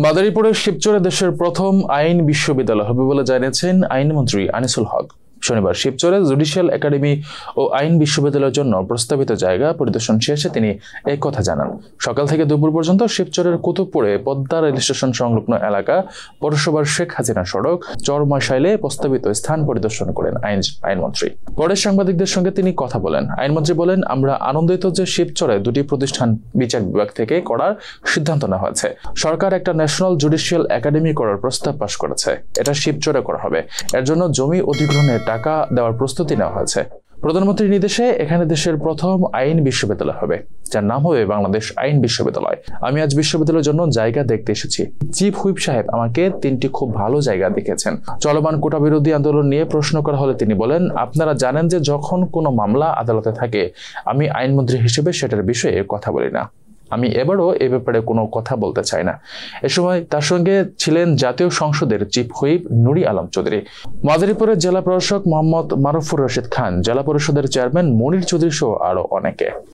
মাদারীপুরের শিবচরে দেশের প্রথম আইন বিশ্ববিদ্যালয় হবে বলে জানিয়েছেন আইনমন্ত্রী আনিসুল হক। শনিবার শিবচরে জুডিশিয়াল একাডেমি ও আইন বিশ্ববিদ্যালয়ের জন্য প্রস্তাবিত জায়গা পরিদর্শন শেষে তিনি এই কথা জানান। সকাল থেকে দুপুর পর্যন্ত শিবচরের কুতুবপুরে পদ্মা রেল স্টেশন সংলগ্ন এলাকা, পৌরসভার শেখ হাসিনা সড়ক, চরমশাইলে প্রস্তাবিত স্থান পরিদর্শন করেন আইনমন্ত্রী। পরে সাংবাদিকদের সঙ্গে তিনি কথা বলেন। আইনমন্ত্রী বলেন, আমরা আনন্দিত যে শিবচরে দুটি প্রতিষ্ঠান বিচার বিভাগ থেকে করার সিদ্ধান্ত নেওয়া হয়েছে। সরকার একটা ন্যাশনাল জুডিশিয়াল একাডেমি করার প্রস্তাব পাশ করেছে। এটা শিবচরে করা হবে। এর জন্য জমি অধিগ্রহণের টাকা দেওয়ার প্রস্তুতি নেওয়া হয়েছে। প্রধানমন্ত্রীর নির্দেশে এখানে দেশের প্রথম আইন বিশ্ববিদ্যালয় হবে, যার নাম হবে বাংলাদেশ আইন বিশ্ববিদ্যালয়। আমি আজ বিশ্ববিদ্যালয়ের জন্য জায়গা দেখতে এসেছি। চিফ হুইপ সাহেব আমাকে 3টি খুব ভালো জায়গা দেখেছেন। চলমান কোটা বিরোধী আন্দোলন নিয়ে প্রশ্ন করা হলে তিনি বলেন, আপনারা জানেন যে যখন কোনো মামলা আদালতে থাকে আমি আইনমন্ত্রী হিসেবে সেটার বিষয়ে কথা বলি না। আমি এবারও এ ব্যাপারে কোনো কথা বলতে চাই না। এ সময় তার সঙ্গে ছিলেন জাতীয় সংসদের চিফ হুইপ নুরি আলম চৌধুরী, মাদারীপুরের জেলা প্রশাসক মোহাম্মদ মারুফুর রশিদ খান, জেলা পরিষদের চেয়ারম্যান মনির চৌধুরী সহ আরো অনেকে।